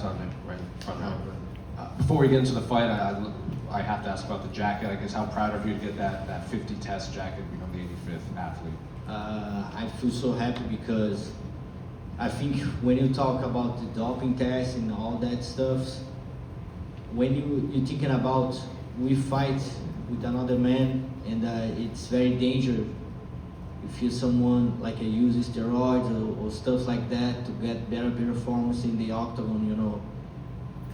it's on the right front row. Before we get into the fight, I have to ask about the jacket. I guess how proud of you to get that 50 test jacket and become the 85th athlete? I feel so happy because I think when you talk about the doping test and all that stuff, when you're thinking about we fight with another man and it's very dangerous if you someone like use steroids or stuff like that to get better performance in the octagon, you know.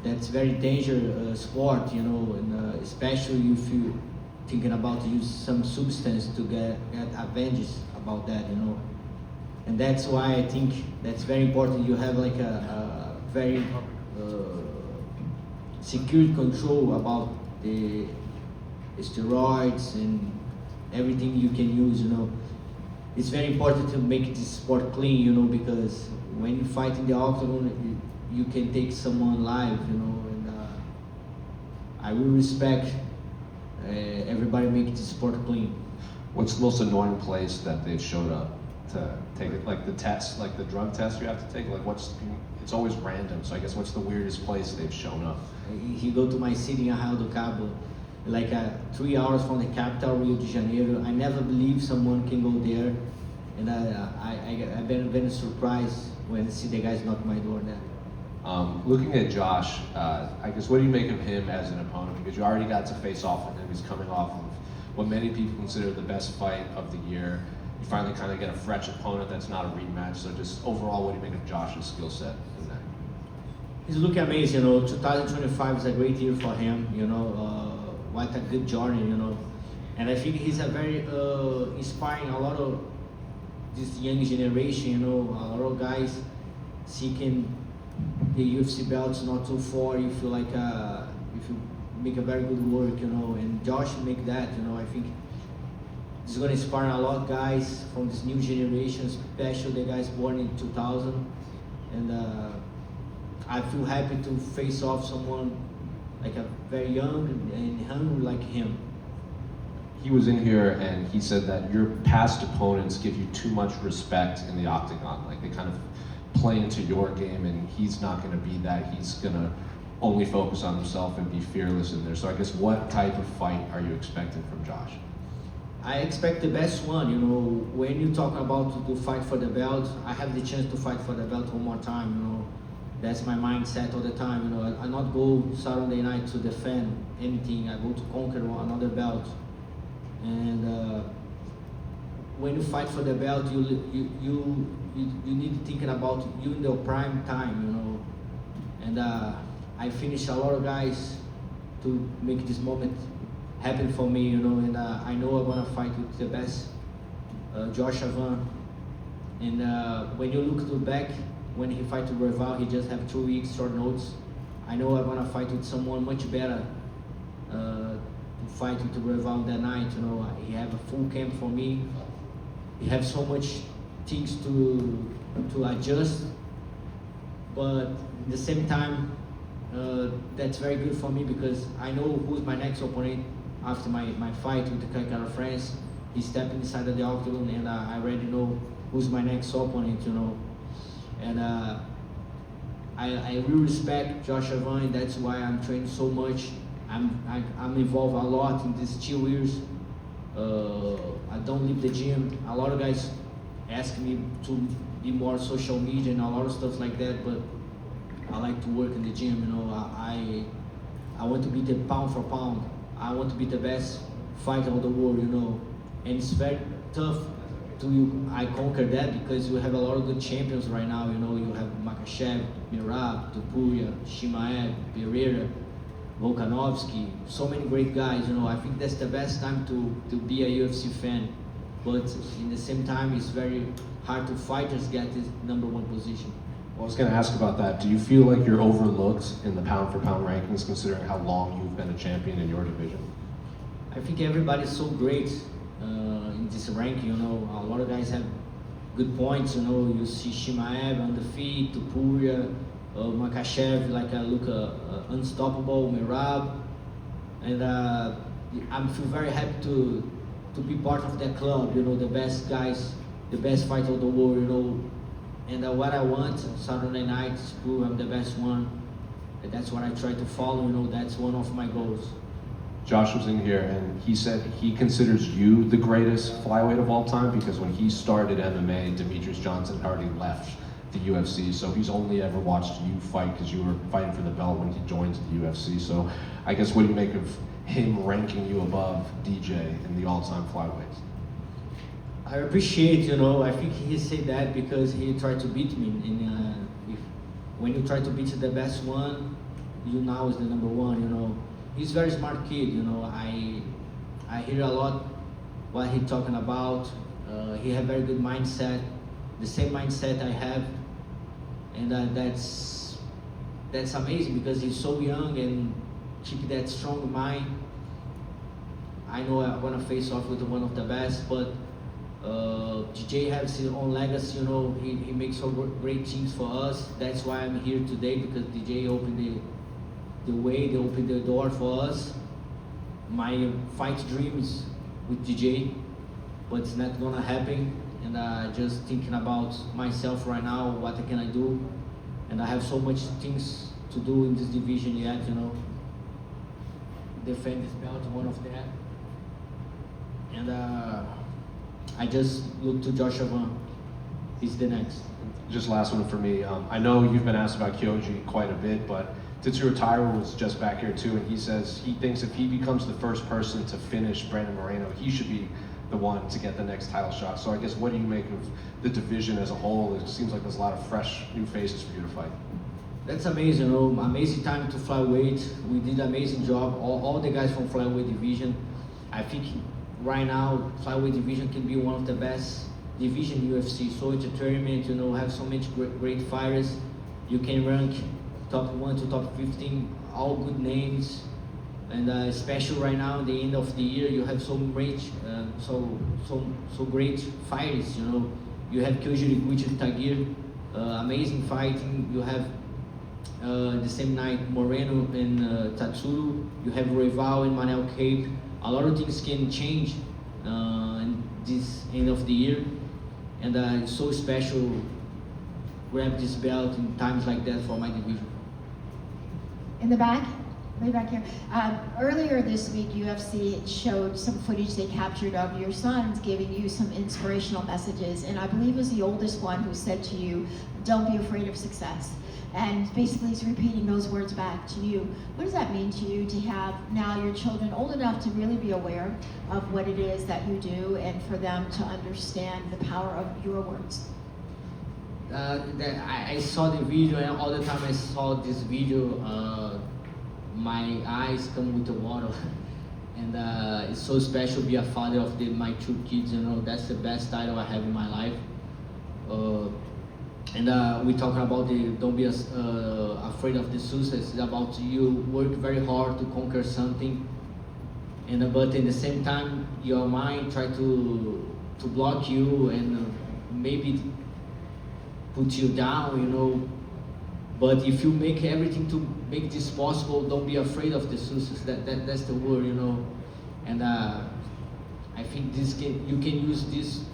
That's very dangerous sport, you know, and especially if you thinking about use some substance to get advantage about that, you know. And that's why I think that's very important. You have like a very secure control about the steroids and everything you can use, you know. It's very important to make this sport clean, you know, because when you fight in the octagon, you can take someone live, you know. And I will respect everybody make this sport clean. What's the most annoying place that they've showed up to take it, like the test, like the drug test you have to take? Like it's always random, so I guess what's the weirdest place they've shown up? He go to my city in Arraial do Cabo, like 3 hours from the capital, Rio de Janeiro. I never believe someone can go there, and I've been very surprised when I see the guys knock my door there. Looking at Josh, I guess what do you make of him as an opponent? Because you already got to face off with him. He's coming off of what many people consider the best fight of the year. You finally kind of get a fresh opponent that's not a rematch. So just overall, what do you make of Josh's skill set in that? He's looking amazing, you know. 2025 is a great year for him, you know. What a good journey, you know. And I think he's a very inspiring a lot of this young generation, you know. A lot of guys seeking the UFC belts not too far if you like if you make a very good work, you know. And Josh make that, you know. I think it's gonna inspire a lot of guys from this new generation, especially the guys born in 2000. And I feel happy to face off someone like a very young and hungry like him. He was in here and he said that your past opponents give you too much respect in the octagon. Like they kind of play into your game, and he's not going to be that. He's going to only focus on himself and be fearless in there. So I guess what type of fight are you expecting from Josh? I expect the best one, you know. When you talk about to fight for the belt, I have the chance to fight for the belt one more time, you know. That's my mindset all the time, you know. I not go Saturday night to defend anything. I go to conquer another belt. And when you fight for the belt, you need to think about you in the prime time, you know. And I finished a lot of guys to make this moment happen for me, you know. And I know I'm gonna fight with the best, Josh Avan. And when you look to back, when he fight to Royval, he just have 2 weeks short notes. I know I'm gonna fight with someone much better to fight with Royval that night, you know. He have a full camp for me. He have so much things to adjust, but at the same time, that's very good for me because I know who's my next opponent after my fight with the Kaikara France. He's stepping inside of the octagon, and I already know who's my next opponent, you know. And I really respect Josh Avan, and that's why I'm training so much. I'm involved a lot in these 2 years. I don't leave the gym. A lot of guys ask me to be more social media and a lot of stuff like that, but I like to work in the gym, you know. I want to be the pound for pound. I want to be the best fighter of the world, you know. And it's very tough I conquer that because you have a lot of good champions right now, you know. You have Makhachev, Merab, Topuria, Shimaev, Pereira, Volkanovski, so many great guys, you know. I think that's the best time to be a UFC fan. But in the same time, it's very hard to fighters get this #1 position. Well, I was going to ask about that. Do you feel like you're overlooked in the pound for pound rankings considering how long you've been a champion in your division? I think everybody's so great in this ranking, you know. A lot of guys have good points, you know. You see Shimaev on the feet, Topuria, Makhachev, like look unstoppable, Merab. And I feel very happy to be part of that club, you know, the best guys, the best fighter of the world, you know. And what I want Saturday night is prove I'm the best one that's what I try to follow. You know, that's one of my goals. Josh was in here and he said he considers you the greatest flyweight of all time because when he started MMA, Demetrius Johnson had already left the UFC, so he's only ever watched you fight because you were fighting for the belt when he joined the UFC. So I guess what do you make of him ranking you above DJ in the all-time flyweights? I appreciate, you know, I think he said that because he tried to beat me. And when you try to beat the best one, you now is the number one, you know. He's a very smart kid, you know. I hear a lot what he's talking about. He have very good mindset, the same mindset I have, and that's amazing because he's so young and keep that strong mind. I know I'm gonna face off with one of the best, but DJ has his own legacy, you know. He makes so great teams for us. That's why I'm here today, because DJ opened the way, they opened the door for us. My fight dreams with DJ, but it's not gonna happen. And just thinking about myself right now, what can I do? And I have so much things to do in this division yet, you know. Defend this belt, one of that. And I just look to Joshua. He's the next. Just last one for me. I know you've been asked about Kyoji quite a bit, but Tetsuya Taira was just back here too, and he says he thinks if he becomes the first person to finish Brandon Moreno, he should be the one to get the next title shot. So I guess what do you make of the division as a whole? It seems like there's a lot of fresh new faces for you to fight. That's amazing, you know, amazing time to flyweight. We did an amazing job, all the guys from flyweight division. I think right now, flyweight division can be one of the best division in UFC. So it's a tournament, you know, have so much great fighters. You can rank top 1 to top 15, all good names. And especially right now, in the end of the year, you have so great, so great fighters. You know, you have Kyoji Riguchi Tagir, amazing fighting. You have the same night Moreno and Tatsuru. You have Royval and Manel Cape. A lot of things can change in this end of the year, and it's so special grab this belt in times like that for my division. In the back, way back here. Earlier this week, UFC showed some footage they captured of your sons giving you some inspirational messages, and I believe it was the oldest one who said to you, "Don't be afraid of success." And basically he's repeating those words back to you. What does that mean to you to have now your children old enough to really be aware of what it is that you do and for them to understand the power of your words? I saw the video, and all the time I saw this video, my eyes come with the water. And it's so special to be a father of my 2 kids, you know. That's the best title I have in my life. And we talking about don't be afraid of the success. It's about you work very hard to conquer something, and but at the same time your mind try to block you and maybe put you down, you know. But if you make everything to make this possible, don't be afraid of the success. That's the word, you know. And I think you can use this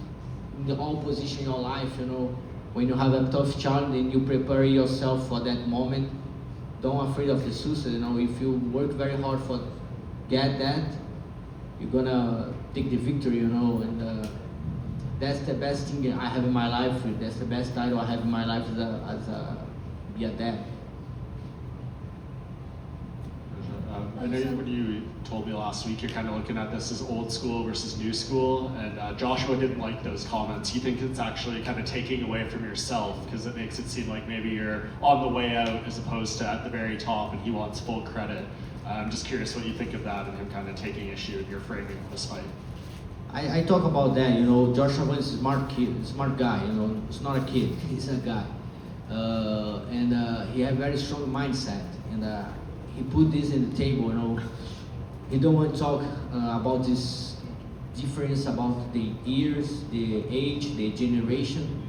in the all position in your life, you know. When you have a tough challenge and you prepare yourself for that moment, don't afraid of the success, you know. If you work very hard for get that, you're gonna take the victory, you know. And that's the best thing I have in my life. That's the best title I have in my life as a be a dad. I know when you told me last week, you're kind of looking at this as old school versus new school, and Joshua didn't like those comments. You think it's actually kind of taking away from yourself because it makes it seem like maybe you're on the way out as opposed to at the very top, and he wants full credit. I'm just curious what you think of that and him kind of taking issue with your framing of this fight. I talk about that, you know. Joshua is a smart kid, smart guy, you know. It's not a kid, he's a guy. And he has very strong mindset, and he put this in the table, you know. He don't want to talk about this difference about the years, the age, the generation,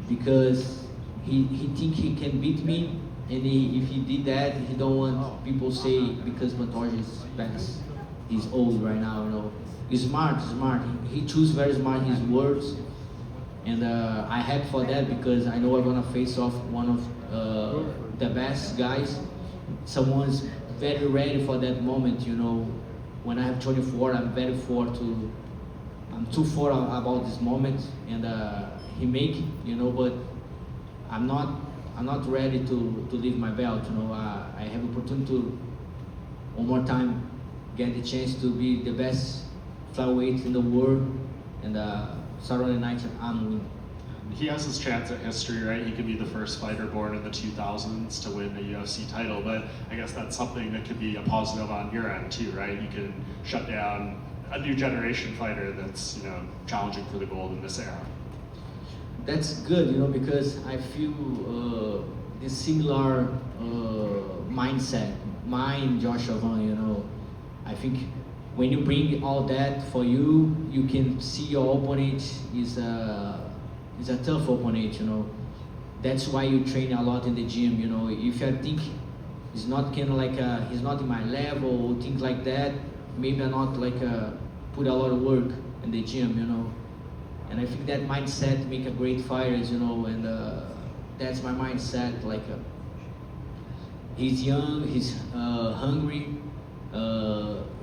because he think he can beat me, and if he did that, he don't want people say because Pantoja is best. He's old right now, you know. He's smart. He choose very smart his words, and I happy for that because I know I'm gonna face off one of the best guys. someone's very ready for that moment, you know. When I have 24, I'm too far about this moment, and he make it, you know, but I'm not ready to leave my belt, you know. I have opportunity to one more time get the chance to be the best flyweight in the world, and Saturday night I'm winning. He has his chance at history, right? He could be the first fighter born in the 2000s to win a UFC title, but I guess that's something that could be a positive on your end too, right? You can shut down a new generation fighter that's, you know, challenging for the gold in this era. That's good, you know, because I feel this similar mindset, mine, Joshua Van, you know. I think when you bring all that for you, you can see your opponent is a tough opponent, you know. That's why you train a lot in the gym, you know. If I think he's not kind of like he's not in my level or things like that, maybe I not like put a lot of work in the gym, you know. And I think that mindset make a great fighters, you know. And that's my mindset. Like he's young, he's hungry.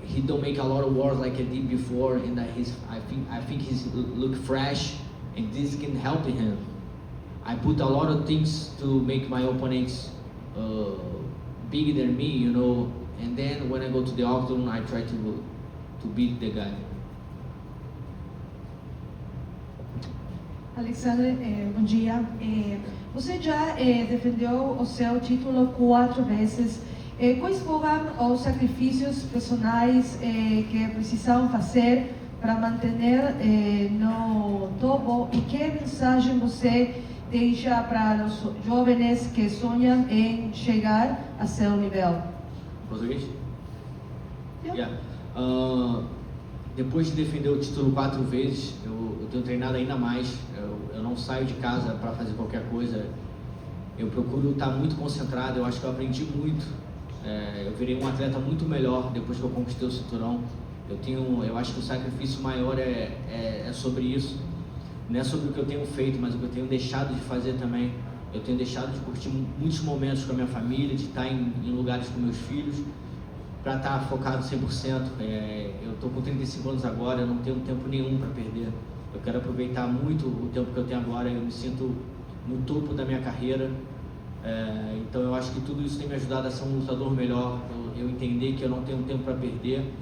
He don't make a lot of work like I did before, and I think he's look fresh. And this can help him. I put a lot of things to make my opponents bigger than me, you know. And then when I go to the octagon, I try to beat the guy. Alexandre, bom dia. Você já defendeu o seu título 4 vezes. Quais foram os sacrifícios personais que precisaram fazer para manter no topo, e que mensagem você deixa para os jovens que sonham em chegar a seu nível? Português? Yeah. Depois de defender o título 4 vezes, eu tenho treinado ainda mais. Eu não saio de casa para fazer qualquer coisa. Eu procuro estar muito concentrado. Eu acho que eu aprendi muito. Eu virei um atleta muito melhor depois que eu conquistei o cinturão. Eu acho que o sacrifício maior é sobre isso. Não é sobre o que eu tenho feito, mas o que eu tenho deixado de fazer também. Eu tenho deixado de curtir muitos momentos com a minha família, de estar em lugares com meus filhos, para estar focado 100%. Eu estou com 35 anos agora, eu não tenho tempo nenhum para perder. Eu quero aproveitar muito o tempo que eu tenho agora. Eu me sinto no topo da minha carreira. Então eu acho que tudo isso tem me ajudado a ser um lutador melhor. Eu entender que eu não tenho tempo para perder,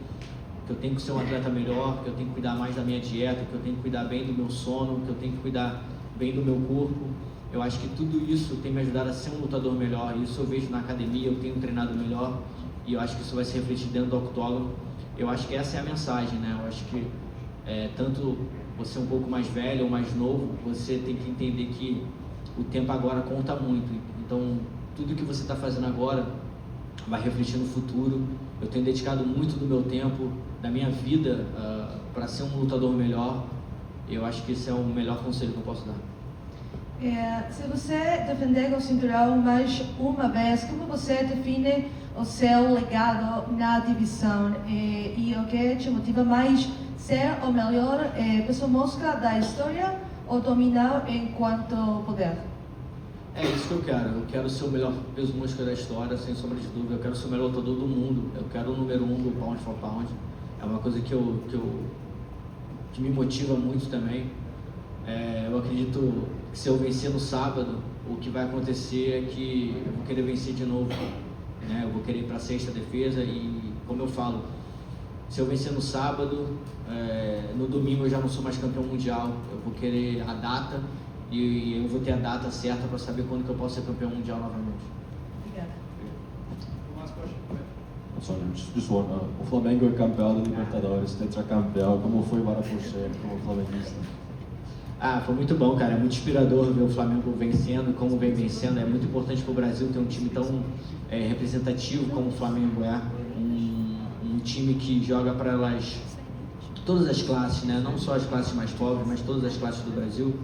que eu tenho que ser um atleta melhor, que eu tenho que cuidar mais da minha dieta, que eu tenho que cuidar bem do meu sono, que eu tenho que cuidar bem do meu corpo. Eu acho que tudo isso tem me ajudado a ser um lutador melhor. Isso eu vejo na academia, eu tenho treinado melhor, e eu acho que isso vai se refletir dentro do octógono. Eu acho que essa é a mensagem, né? Eu acho que tanto você um pouco mais velho ou mais novo, você tem que entender que o tempo agora conta muito. Então, tudo que você está fazendo agora vai refletir no futuro. Eu tenho dedicado muito do meu tempo, da minha vida, para ser um lutador melhor. Eu acho que esse é o melhor conselho que eu posso dar. Se você defender o cinturão mais uma vez, como você define o seu legado na divisão? E o que te motiva mais? Ser o melhor peso mosca da história ou dominar enquanto poder? É isso que eu quero. Eu quero ser o melhor peso mosca da história, sem sombra de dúvida. Eu quero ser o melhor lutador do mundo. Eu quero o número 1 do pound for pound. É uma coisa que me motiva muito também. Eu acredito que se eu vencer no sábado, o que vai acontecer é que eu vou querer vencer de novo, né? Eu vou querer ir para a sexta defesa e, como eu falo, se eu vencer no sábado, no domingo eu já não sou mais campeão mundial. Eu vou querer a data e eu vou ter a data certa para saber quando que eu posso ser campeão mundial novamente. Obrigada. Sorry, just one. O Flamengo é campeão da Libertadores, tetracampeão. Como foi para você como flamenguista? Foi muito bom, cara. É muito inspirador ver o Flamengo vencendo, como vem vencendo. É muito importante para o Brasil ter um time tão representativo como o Flamengo é. Um time que joga para todas as classes, né? Não só as classes mais pobres, mas todas as classes do Brasil.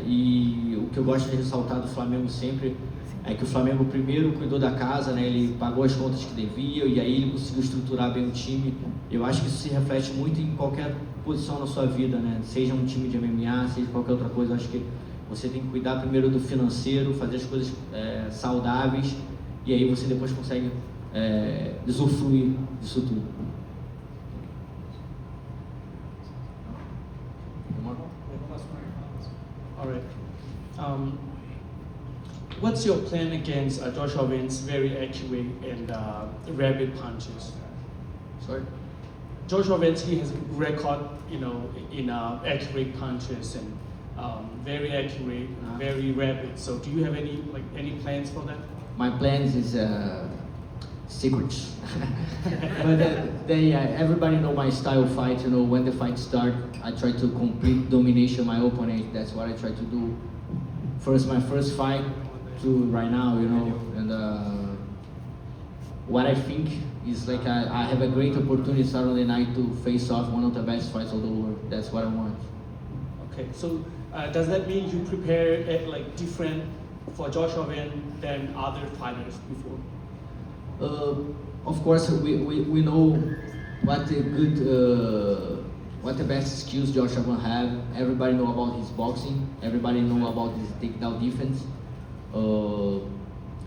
E o que eu gosto de ressaltar do Flamengo sempre é que o Flamengo primeiro cuidou da casa, né? Ele pagou as contas que devia e aí ele conseguiu estruturar bem o time. Eu acho que isso se reflete muito em qualquer posição na sua vida, né? Seja um time de MMA, seja qualquer outra coisa. Eu acho que você tem que cuidar primeiro do financeiro, fazer as coisas saudáveis e aí você depois consegue usufruir disso tudo. All right. What's your plan against Joshua Wins' very accurate and rapid punches? Sorry? Joshua Wins, he has a record, you know, in accurate punches and very accurate, very rapid. So do you have any plans for that? My plans is secrets. But everybody know my style of fight. You know, when the fight start, I try to complete domination my opponent. That's what I try to do. My first fight to right now, you know, and what I think is like I have a great opportunity Saturday night to face off one of the best fights of the world. That's what I want. Okay, so does that mean you prepare like different for Joshua Win than other fighters before? Of course, we know what the best skills Joshua will have. Everybody know about his boxing. Everybody know about his takedown defense.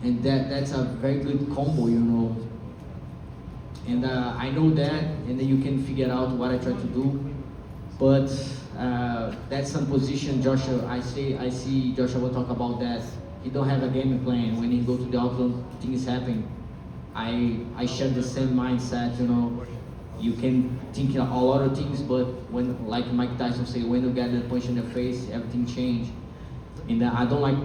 And that's a very good combo, you know. And I know that, and then you can figure out what I try to do. But that's some position Joshua. I see Joshua will talk about that. He don't have a game plan. When he go to the octagon, things happen. I share the same mindset, you know. You can think a lot of things, but when, like Mike Tyson say, when you get the punch in the face, everything change. And I don't like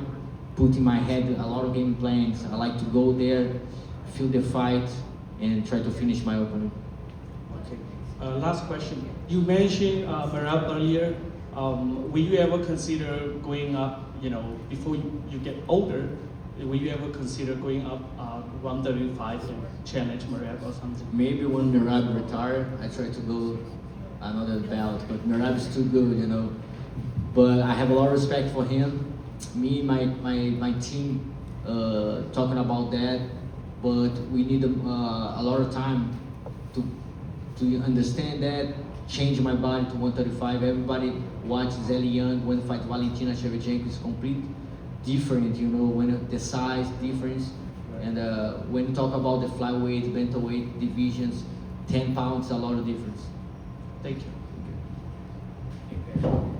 put in my head a lot of game plans. I like to go there, feel the fight, and try to finish my opponent. Okay. Last question. You mentioned Merab earlier. Will you ever consider going up? You know, before you get older, will you ever consider going up 135 and challenge Merab or something? Maybe when Merab retire, I try to go another belt, but Merab is too good, you know. But I have a lot of respect for him. Me, my team, talking about that, but we need a lot of time to understand that, change my body to 135. Everybody watches Ellie Young when fight Valentina Shevchenko is complete different, you know, when the size difference. And when you talk about the flyweight, bantamweight divisions, 10 pounds, a lot of difference. Thank you.